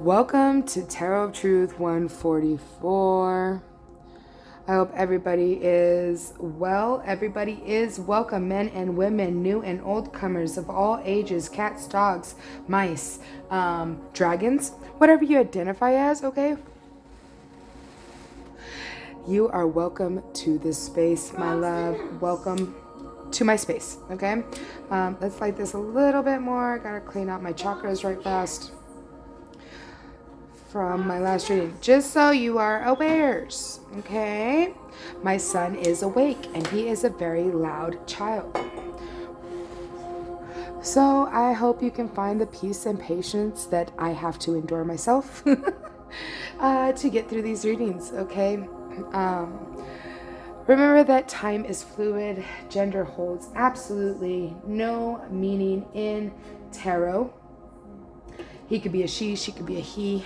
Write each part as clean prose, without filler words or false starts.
Welcome to Tarot of Truth 144. I hope everybody is well. Everybody is welcome, men and women, new and old comers of all ages, cats, dogs, mice, dragons, whatever you identify as, okay? You are welcome to this space, my love. Welcome to my space, okay? Let's light this a little bit more. Gotta clean out my chakras right fast from my last reading, just so you are aware, okay? My son is awake and he is a very loud child. So I hope you can find the peace and patience that I have to endure myself to get through these readings, okay? Remember that time is fluid. Gender holds absolutely no meaning in tarot. He could be a she could be a he.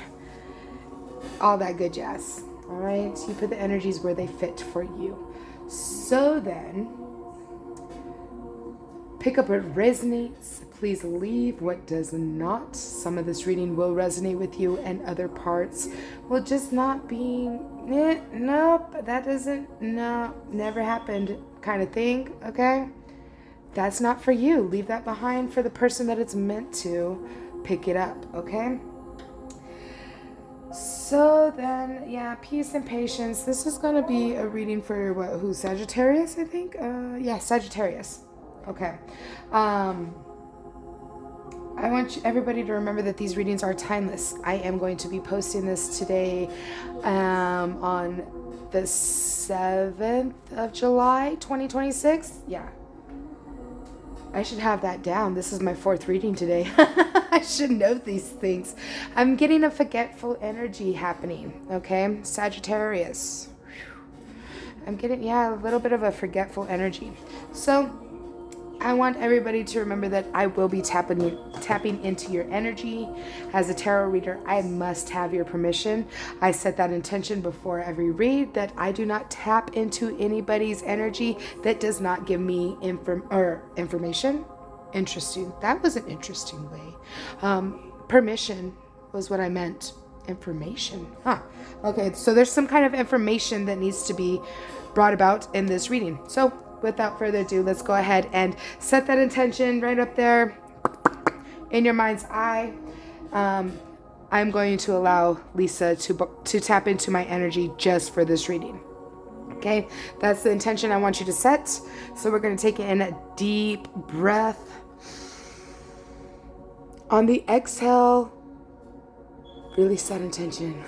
All that good jazz. All right, you put the energies where they fit for you. So then, pick up what resonates. Please leave what does not. Some of this reading will resonate with you, and other parts will just not be. Nope, that doesn't. No, never happened. Kind of thing. Okay, that's not for you. Leave that behind for the person that it's meant to pick it up. Okay. So then, yeah, peace and patience. This is going to be a reading for who's Sagittarius, I think? Yeah, Sagittarius. Okay. I want everybody to remember that these readings are timeless. I am going to be posting this today on the 7th of July, 2026. Yeah. I should have that down. This is my 4th reading today. I should know these things. I'm getting a forgetful energy happening, okay? Sagittarius. I'm getting, a little bit of a forgetful energy. So I want everybody to remember that I will be tapping into your energy. As a tarot reader, I must have your permission. I set that intention before every read that I do not tap into anybody's energy that does not give me information. Interesting. That was an interesting way. Permission was what I meant. Information. Okay, so there's some kind of information that needs to be brought about in this reading. So without further ado, let's go ahead and set that intention right up there in your mind's eye. I'm going to allow Lisa to tap into my energy just for this reading. Okay, that's the intention I want you to set. So we're going to take in a deep breath. On the exhale, release that intention.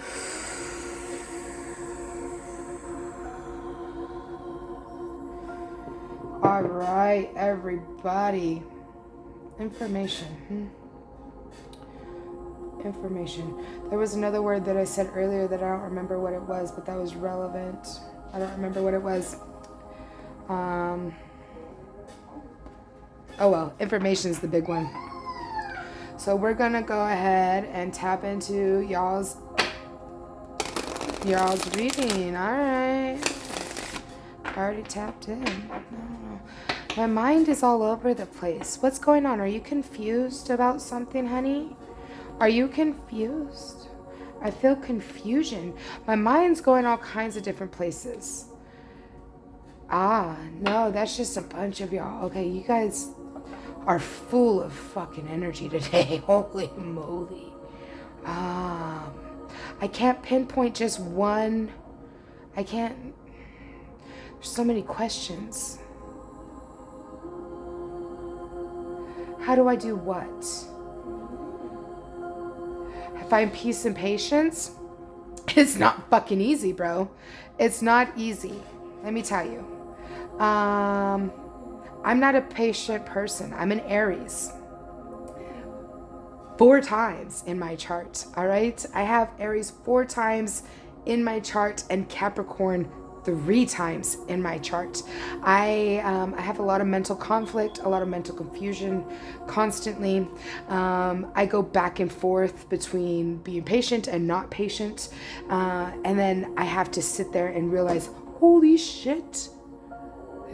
All right, everybody. Information. Information. There was another word that I said earlier that I don't remember what it was, but that was relevant. I don't remember what it was. Oh well, information is the big one. So we're gonna go ahead and tap into y'all's reading. All right. I already tapped in. No. My mind is all over the place. What's going on? Are you confused about something, honey? Are you confused? I feel confusion. My mind's going all kinds of different places. No, that's just a bunch of y'all. Okay, you guys are full of fucking energy today. Holy moly. I can't pinpoint just one. There's so many questions. How do I do what? Find peace and patience? It's not fucking easy, bro. It's not easy. Let me tell you. I'm not a patient person. I'm an Aries. 4 times in my chart, all right? I have Aries 4 times in my chart and Capricorn 3 times in my chart. I have a lot of mental conflict, a lot of mental confusion constantly. I go back and forth between being patient and not patient. And then I have to sit there and realize, holy shit,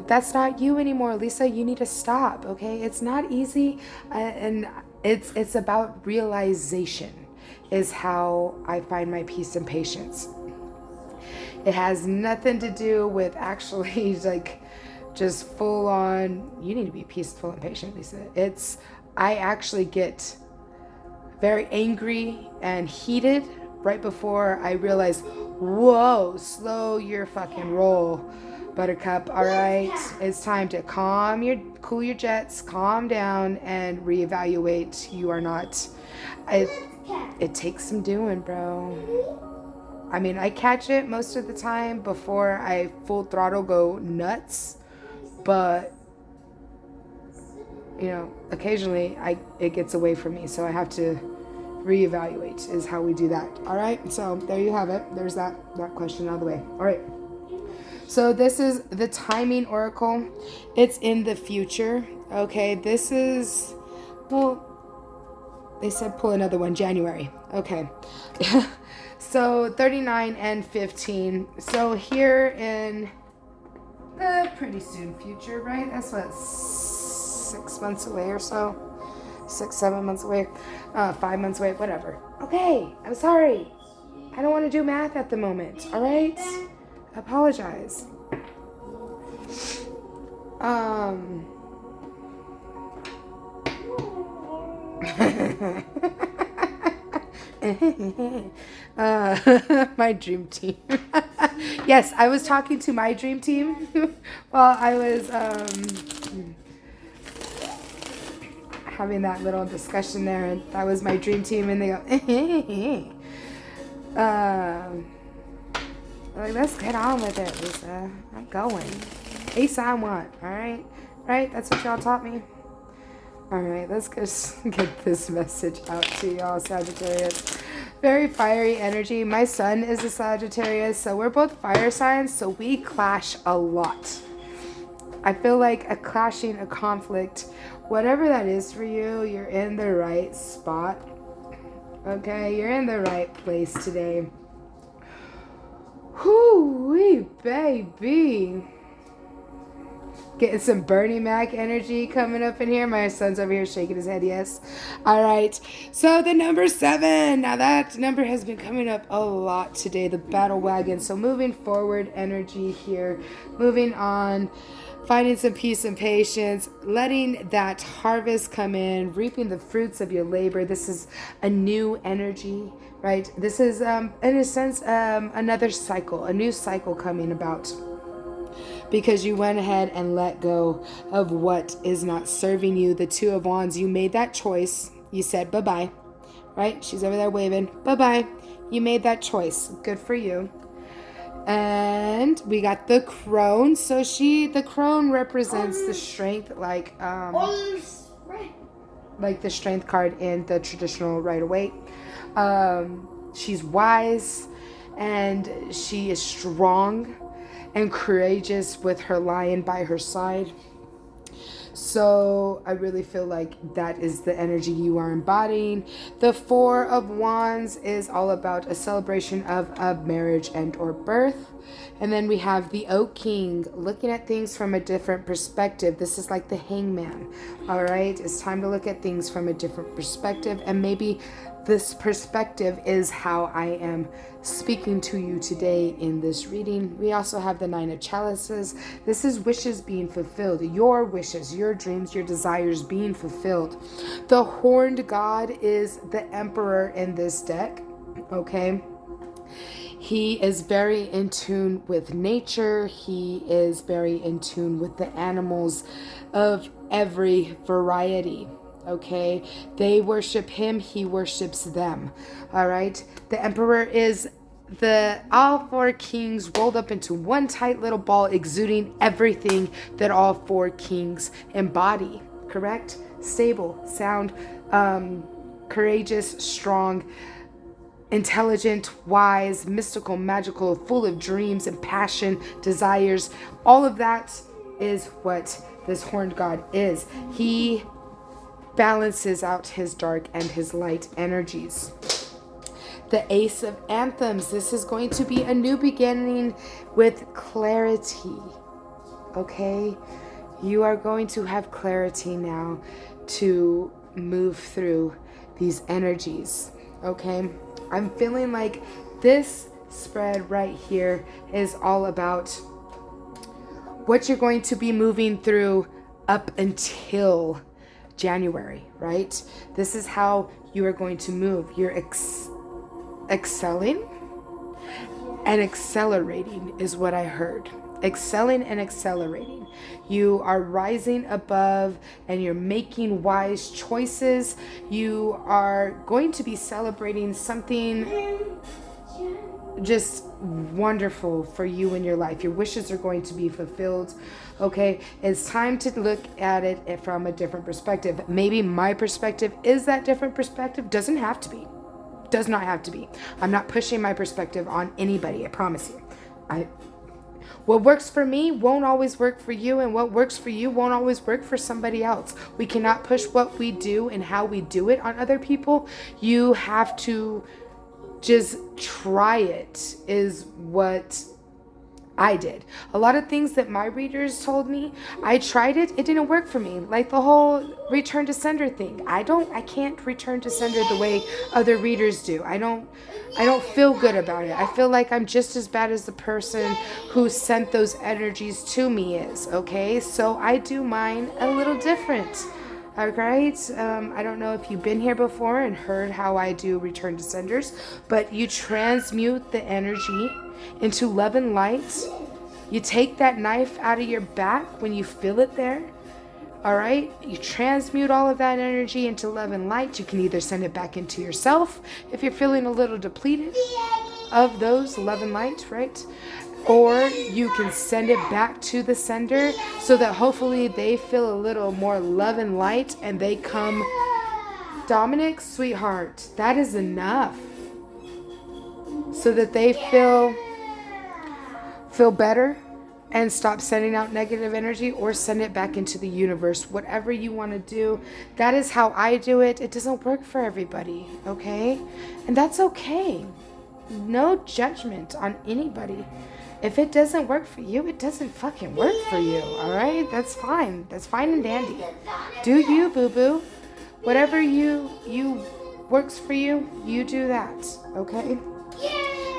that's not you anymore, Lisa. You need to stop, okay? It's not easy, and it's about realization. is how I find my peace and patience. It has nothing to do with actually like just full on, you need to be peaceful and patient, Lisa. I actually get very angry and heated right before I realize, whoa, slow your fucking roll, Buttercup. All right, it's time to cool your jets, calm down, and reevaluate. You are not. It takes some doing, bro. I mean, I catch it most of the time before I full throttle go nuts, but you know, occasionally it gets away from me, so I have to reevaluate is how we do that. All right, so there you have it. There's that question out of the way. All right, so this is the timing oracle. It's in the future. Okay, this is, well, they said pull another one, January. Okay. So 39 and 15. So here in the pretty soon future, right? That's what, 6 months away or so. 6, 7 months away. 5 months away, whatever. Okay, I'm sorry. I don't want to do math at the moment, all right? I apologize. My dream team. Yes, I was talking to my dream team while I was having that little discussion there, and that was my dream team, and they go like, let's get on with it, Lisa. I'm going. Ace I want, alright? Right? That's what y'all taught me. Alright, let's just get this message out to y'all, Sagittarius. Very fiery energy. My son is a Sagittarius, so we're both fire signs, so we clash a lot. I feel like a clashing, a conflict, whatever that is for you, you're in the right spot. Okay, you're in the right place today. Whoo-wee, baby. Getting some Bernie Mac energy coming up in here. My son's over here shaking his head, yes. All right. So the number 7. Now that number has been coming up a lot today, the battle wagon. So moving forward energy here. Moving on. Finding some peace and patience. Letting that harvest come in. Reaping the fruits of your labor. This is a new energy, right? This is, in a sense, another cycle. A new cycle coming about. Because you went ahead and let go of what is not serving you. The 2 of Wands, you made that choice. You said bye-bye, right? She's over there waving. Bye-bye. You made that choice. Good for you. And we got the crone. So the crone represents the strength, like the strength card in the traditional Rider-Waite. She's wise and she is strong and courageous with her lion by her side. So I really feel like that is the energy you are embodying. The 4 of Wands is all about a celebration of marriage and or birth. And then we have the Oak King, looking at things from a different perspective. This is like the Hangman. All right, it's time to look at things from a different perspective, and maybe this perspective is how I am speaking to you today in this reading. We also have the 9 of Chalices. This is wishes being fulfilled. Your wishes, your dreams, your desires being fulfilled. The Horned God is the Emperor in this deck. Okay. He is very in tune with nature. He is very in tune with the animals of every variety. Okay, they worship him, he worships them. All right, the Emperor is all 4 kings rolled up into one tight little ball, exuding everything that all 4 kings embody. Correct? Stable, sound, courageous, strong, intelligent, wise, mystical, magical, full of dreams and passion, desires. All of that is what this Horned God is. He balances out his dark and his light energies. The Ace of Anthems. This is going to be a new beginning with clarity. Okay? You are going to have clarity now to move through these energies. Okay? I'm feeling like this spread right here is all about what you're going to be moving through up until January, right? This is how you are going to move. You're excelling and accelerating is what I heard. Excelling and accelerating. You are rising above and you're making wise choices. You are going to be celebrating something just wonderful for you in your life. Your wishes are going to be fulfilled. Okay, it's time to look at it from a different perspective. Maybe my perspective is that different perspective. Doesn't have to be. Does not have to be. I'm not pushing my perspective on anybody, I promise you. What works for me won't always work for you, and what works for you won't always work for somebody else. We cannot push what we do and how we do it on other people. You have to just try it, is what I did. A lot of things that my readers told me, I tried it didn't work for me. Like the whole return to sender thing. I can't return to sender the way other readers do. I don't feel good about it. I feel like I'm just as bad as the person who sent those energies to me is, okay? So I do mine a little different. All right. I don't know if you've been here before and heard how I do return to senders, but you transmute the energy into love and light. You take that knife out of your back when you feel it there. All right. You transmute all of that energy into love and light. You can either send it back into yourself if you're feeling a little depleted of those love and light, right? Or you can send it back to the sender so that hopefully they feel a little more love and light and they come. Dominic, sweetheart, that is enough. So that they feel better and stop sending out negative energy, or send it back into the universe. Whatever you want to do, that is how I do it. It doesn't work for everybody, okay? And that's okay. No judgment on anybody. If it doesn't work for you, it doesn't fucking work for you, all right? That's fine. That's fine and dandy. Do you, boo-boo. Whatever you works for you, you do that, okay?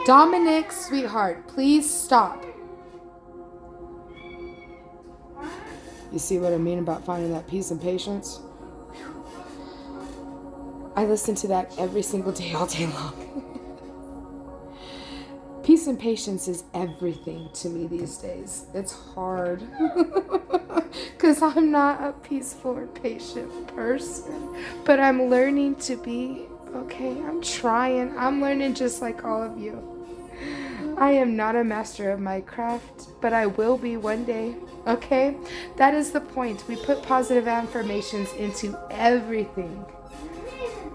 Dominic, sweetheart, please stop. You see what I mean about finding that peace and patience? I listen to that every single day, all day long. Peace and patience is everything to me these days. It's hard because I'm not a peaceful or patient person, but I'm learning to be, okay? I'm trying. I'm learning just like all of you. I am not a master of my craft, but I will be one day, okay? That is the point. We put positive affirmations into everything.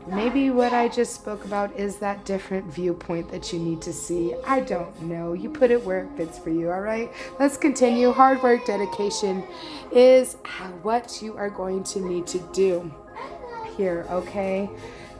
Maybe what I just spoke about is that different viewpoint that you need to see. I don't know. You put it where it fits for you, all right? Let's continue. Hard work, dedication is what you are going to need to do here, okay?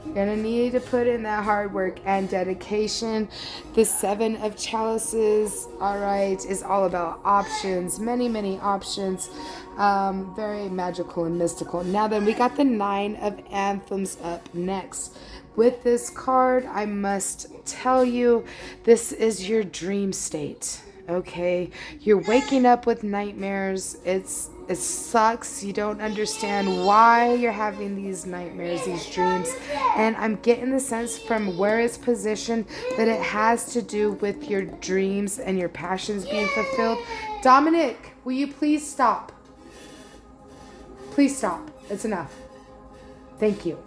You're going to need to put in that hard work and dedication. The 7 of Chalices, all right, is all about options. Many, many options. Very magical and mystical. Now then, we got the 9 of Anthems up next. With this card, I must tell you, this is your dream state, okay? You're waking up with nightmares. It sucks. You don't understand why you're having these nightmares, these dreams. And I'm getting the sense from where it's positioned that it has to do with your dreams and your passions being fulfilled. Dominic, will you please stop? Please stop. It's enough. Thank you.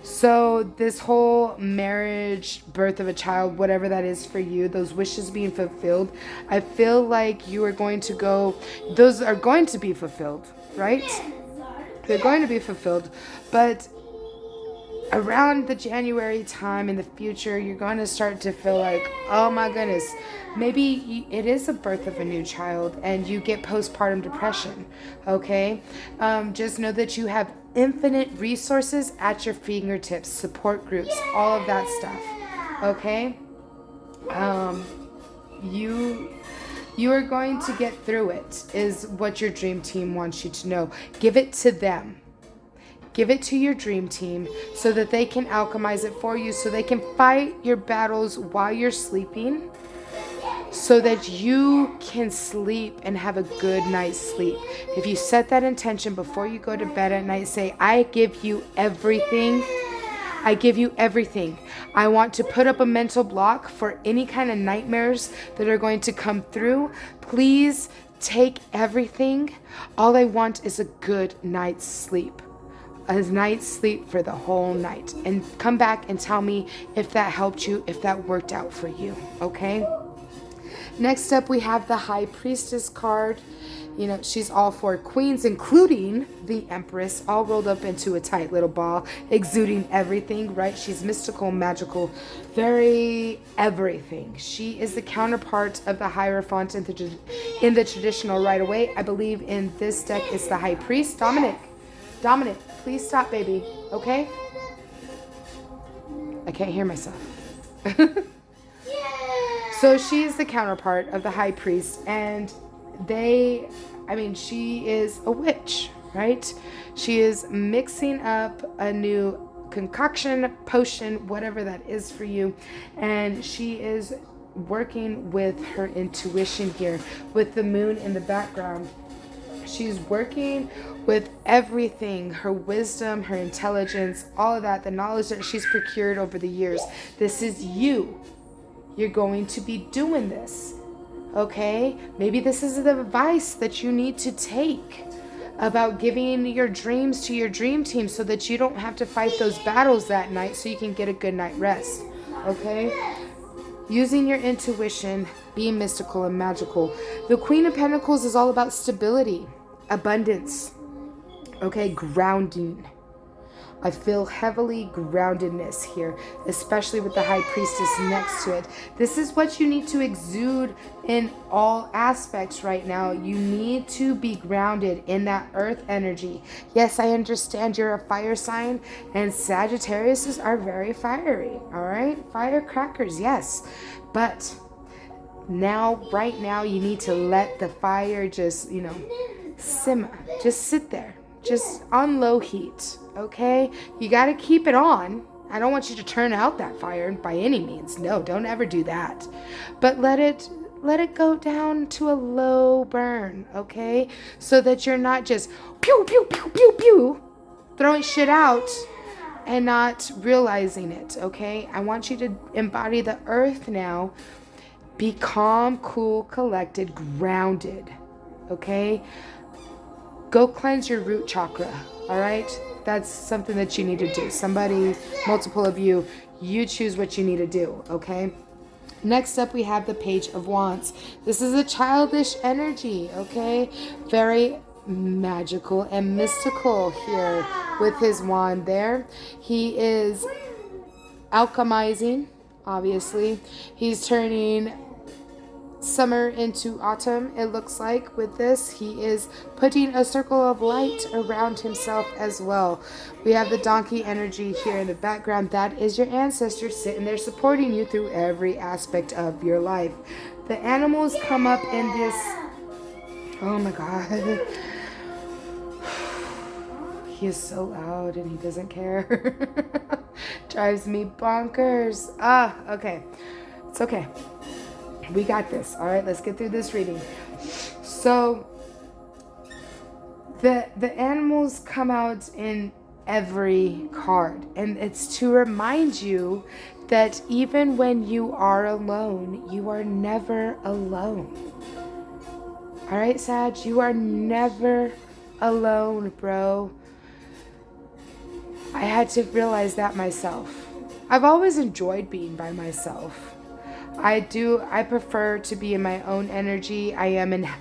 So this whole marriage, birth of a child, whatever that is for you, those wishes being fulfilled, I feel like you are going to go, those are going to be fulfilled, right? They're going to be fulfilled. But around the January time in the future, you're going to start to feel like, oh my goodness, maybe it is a birth of a new child and you get postpartum depression, okay? Just know that you have infinite resources at your fingertips, support groups, all of that stuff, okay? You are going to get through it, is what your dream team wants you to know. Give it to them. Give it to your dream team so that they can alchemize it for you, so they can fight your battles while you're sleeping, so that you can sleep and have a good night's sleep. If you set that intention before you go to bed at night, say, I give you everything. I give you everything. I want to put up a mental block for any kind of nightmares that are going to come through. Please take everything. All I want is a good night's sleep. A night's sleep for the whole night. And come back and tell me if that helped you, if that worked out for you, okay? Next up, we have the High Priestess card. You know, she's all four queens, including the Empress, all rolled up into a tight little ball, exuding everything, right? She's mystical, magical, very everything. She is the counterpart of the Hierophant in the traditional right away. I believe in this deck it's the High Priest. Dominic, please stop, baby, okay? I can't hear myself. So she's the counterpart of the High Priest, and she is a witch, right? She is mixing up a new concoction, potion, whatever that is for you, and she is working with her intuition here, with the moon in the background. She's working with everything, her wisdom, her intelligence, all of that, the knowledge that she's procured over the years. This is you. You're going to be doing this, okay? Maybe this is the advice that you need to take about giving your dreams to your dream team so that you don't have to fight those battles that night, so you can get a good night rest, okay? Using your intuition, being mystical and magical. The Queen of Pentacles is all about stability, abundance, okay? Grounding. I feel heavily groundedness here, especially with the High Priestess next to it. This is what you need to exude in all aspects right now. You need to be grounded in that earth energy. Yes, I understand you're a fire sign, and Sagittarius are very fiery, all right? Firecrackers, yes. But right now, you need to let the fire just, simmer. Just sit there. Just on low heat, okay? You got to keep it on. I don't want you to turn out that fire by any means. No, don't ever do that. But let it go down to a low burn, okay? So that you're not just pew, pew, pew, pew, pew, throwing shit out and not realizing it, okay? I want you to embody the earth now. Be calm, cool, collected, grounded, okay? Go cleanse your root chakra, all right? That's something that you need to do. Somebody, multiple of you, you choose what you need to do, okay? Next up, we have the Page of Wands. This is a childish energy, okay? Very magical and mystical here with his wand there. He is alchemizing, obviously. He's turning summer into autumn, it looks like. With this, he is putting a circle of light around himself as well. We have the donkey energy here in the background. That is your ancestor sitting there supporting you through every aspect of your life. The animals come up in this, oh my god, he is so loud and he doesn't care. Drives me bonkers. Okay, it's okay. We got this. All right, let's get through this reading. So the animals come out in every card, and it's to remind you that even when you are alone, you are never alone. All right, Sag, you are never alone, bro. I had to realize that myself. I've always enjoyed being by myself. I prefer to be in my own energy. I am a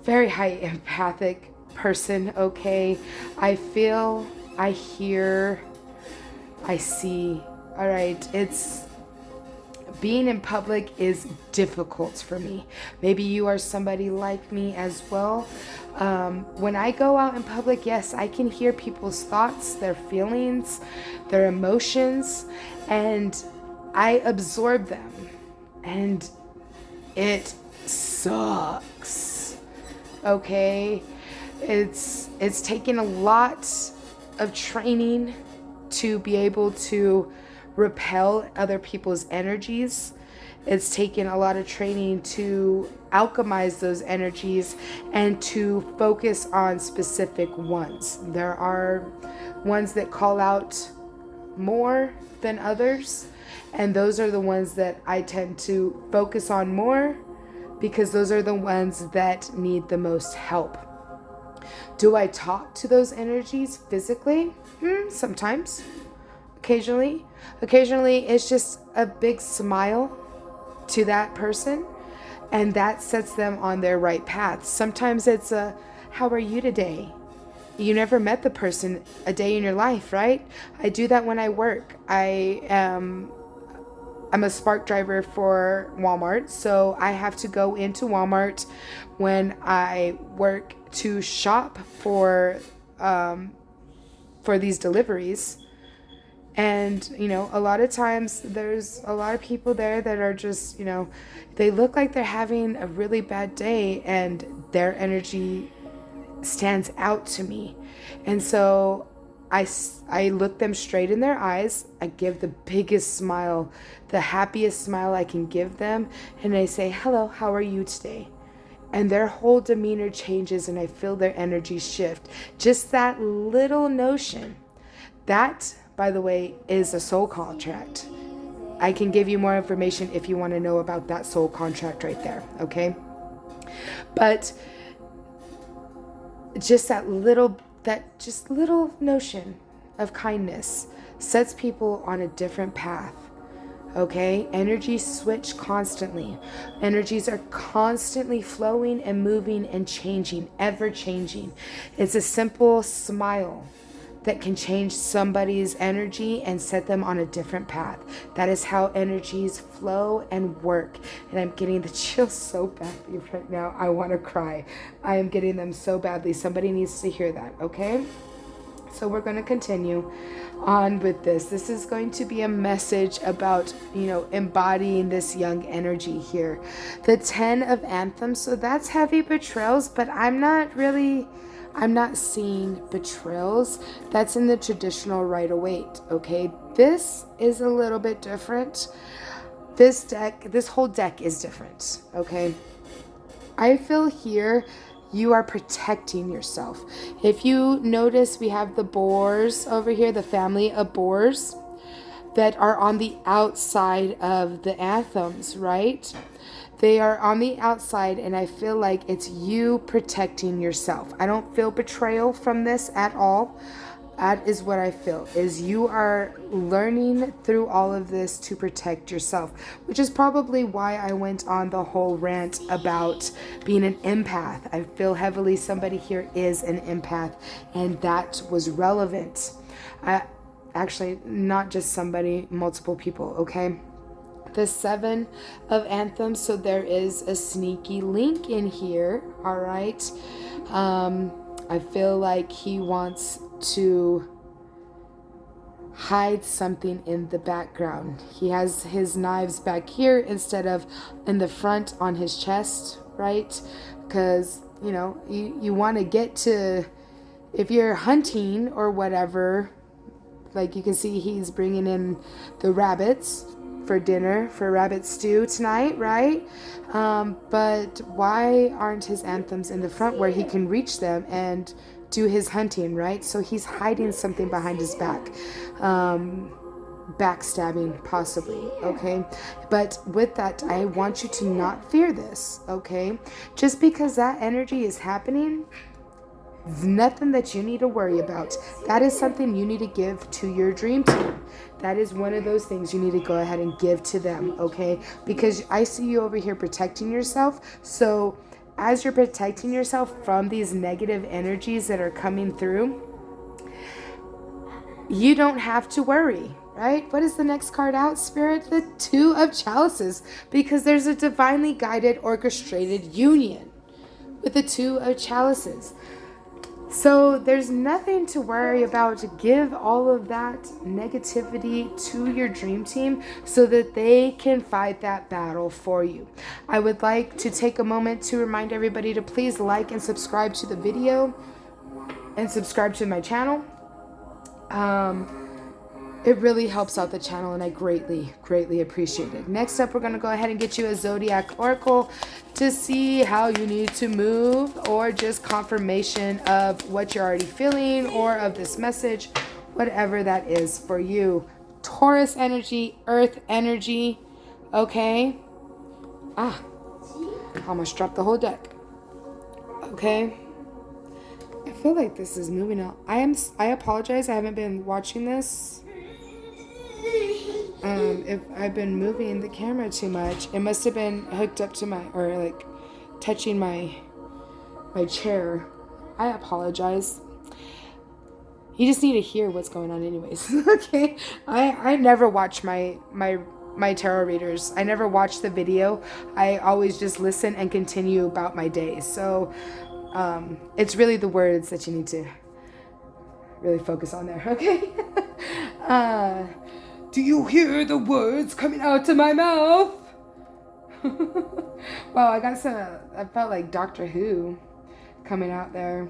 very high empathic person, okay? I feel, I hear, I see. All right, being in public is difficult for me. Maybe you are somebody like me as well. When I go out in public, yes, I can hear people's thoughts, their feelings, their emotions, and I absorb them, and it sucks, okay? It's taken a lot of training to be able to repel other people's energies. It's taken a lot of training to alchemize those energies and to focus on specific ones. There are ones that call out more than others, and those are the ones that I tend to focus on more because those are the ones that need the most help. Do I talk to those energies physically? Sometimes. Occasionally. Occasionally, it's just a big smile to that person, and that sets them on their right path. Sometimes it's a, how are you today? You never met the person a day in your life, right? I do that when I work. I'm a spark driver for Walmart, so I have to go into Walmart when I work to shop for these deliveries. And, a lot of times there's a lot of people there that are just, they look like they're having a really bad day, and their energy stands out to me. And so I look them straight in their eyes. I give the biggest smile, the happiest smile I can give them. And I say, hello, how are you today? And their whole demeanor changes, and I feel their energy shift. Just that little notion. That, by the way, is a soul contract. I can give you more information if you want to know about that soul contract right there, okay? But just that little notion of kindness sets people on a different path, okay? Energies switch constantly. Energies are constantly flowing and moving and changing, ever changing. It's a simple smile that can change somebody's energy and set them on a different path. That is how energies flow and work. And I'm getting the chills so badly right now. I want to cry. I am getting them so badly. Somebody needs to hear that, okay? So we're going to continue on with this. This is going to be a message about, embodying this young energy here. The 10 of Anthems. So that's heavy betrayals, but I'm not seeing betrayals. That's in the traditional Rider-Waite, okay? This is a little bit different. This whole deck is different, okay? I feel here you are protecting yourself. If you notice, we have the boars over here, the family of boars that are on the outside of the anthems, right? They are on the outside, and I feel like it's you protecting yourself. I don't feel betrayal from this at all. That is what I feel, is you are learning through all of this to protect yourself, which is probably why I went on the whole rant about being an empath. I feel heavily somebody here is an empath, and that was relevant. Actually, not just somebody, multiple people, okay? The 7 of Anthems, so there is a sneaky link in here, all right? I feel like he wants to hide something in the background. He has his knives back here instead of in the front on his chest, right? Because, you want to get to, if you're hunting or whatever, like you can see he's bringing in the rabbits for dinner, for rabbit stew tonight, right? But why aren't his anthems in the front where he can reach them and do his hunting, right? So he's hiding something behind his back. Backstabbing, possibly, okay? But with that, I want you to not fear this, okay? Just because that energy is happening, there's nothing that you need to worry about. That is something you need to give to your dream team. That is one of those things you need to go ahead and give to them, okay? Because I see you over here protecting yourself. So as you're protecting yourself from these negative energies that are coming through, you don't have to worry, right? What is the next card out, Spirit? The 2 of Chalices, because there's a divinely guided, orchestrated union with the 2 of Chalices. So there's nothing to worry about. Give all of that negativity to your dream team so that they can fight that battle for you. I would like to take a moment to remind everybody to please like and subscribe to the video and subscribe to my channel. It really helps out the channel, and I greatly, greatly appreciate it. Next up, we're going to go ahead and get you a Zodiac Oracle to see how you need to move, or just confirmation of what you're already feeling or of this message, whatever that is for you. Taurus energy, Earth energy, okay? Almost dropped the whole deck. Okay. I feel like this is moving out. I apologize. I haven't been watching this. If I've been moving the camera too much, it must have been hooked up to my, or like touching my chair. I apologize. You just need to hear what's going on anyways. Okay. I never watch my tarot readers. I never watch the video. I always just listen and continue about my day. So it's really the words that you need to really focus on there. Okay. Do you hear the words coming out of my mouth? Wow, I felt like Doctor Who coming out there.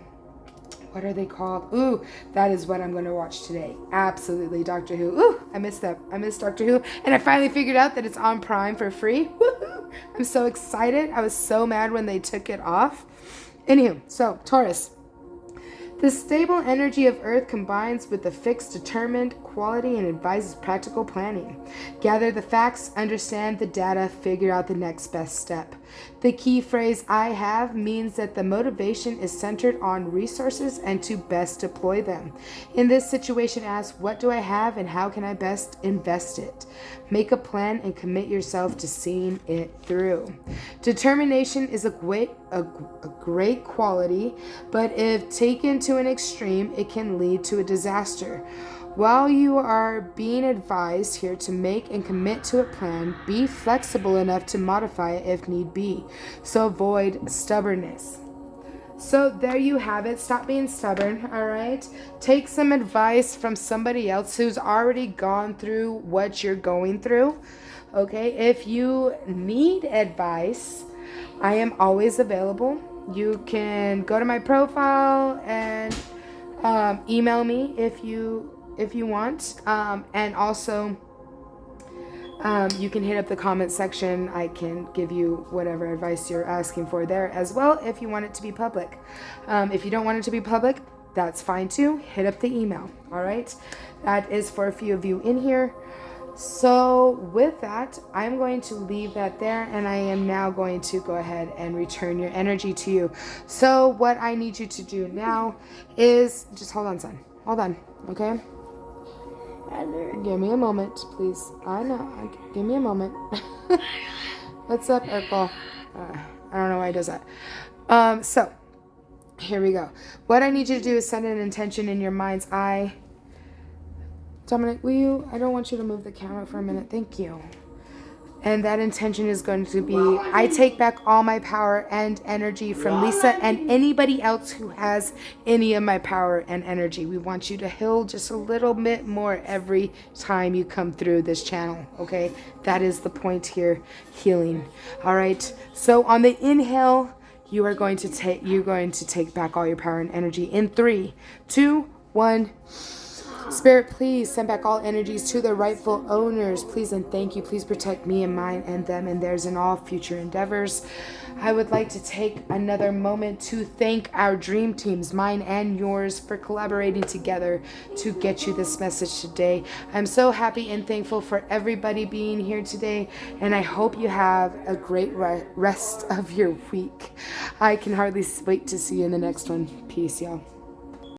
What are they called? Ooh, that is what I'm going to watch today. Absolutely, Doctor Who. Ooh, I missed that. I missed Doctor Who. And I finally figured out that it's on Prime for free. Woohoo! I'm so excited. I was so mad when they took it off. Anywho, so Taurus. The stable energy of Earth combines with the fixed, determined quality and advises practical planning. Gather the facts, understand the data, figure out the next best step. The key phrase "I have" means that the motivation is centered on resources and to best deploy them. In this situation, ask, what do I have and how can I best invest it? Make a plan and commit yourself to seeing it through. Determination is a great quality, but if taken to an extreme, it can lead to a disaster. While you are being advised here to make and commit to a plan, be flexible enough to modify it if need be. So avoid stubbornness. So there you have it. Stop being stubborn, all right? Take some advice from somebody else who's already gone through what you're going through, okay? If you need advice, I am always available. You can go to my profile and email me if you want, and also you can hit up the comment section. I can give you whatever advice you're asking for there as well if you want it to be public. If you don't want it to be public, that's fine too. Hit up the email. All right, that is for a few of you in here. So with that, I'm going to leave that there, and I am now going to go ahead and return your energy to you. So what I need you to do now is just hold on, son. Hold on, okay? Give me a moment, please. I know. Give me a moment. What's up, Urkel? I don't know why he does that. So here we go. What I need you to do is set an intention in your mind's eye. Dominic, will you? I don't want you to move the camera for a minute. Thank you. And that intention is going to be, I take back all my power and energy from Lisa and anybody else who has any of my power and energy. We want you to heal just a little bit more every time you come through this channel, okay? That is the point here, healing. All right. So on the inhale, you're going to take back all your power and energy in 3, 2, 1. Spirit, please send back all energies to their rightful owners. Please and thank you. Please protect me and mine and them and theirs in all future endeavors. I would like to take another moment to thank our dream teams, mine and yours, for collaborating together to get you this message today. I'm so happy and thankful for everybody being here today, and I hope you have a great rest of your week. I can hardly wait to see you in the next one. Peace, y'all.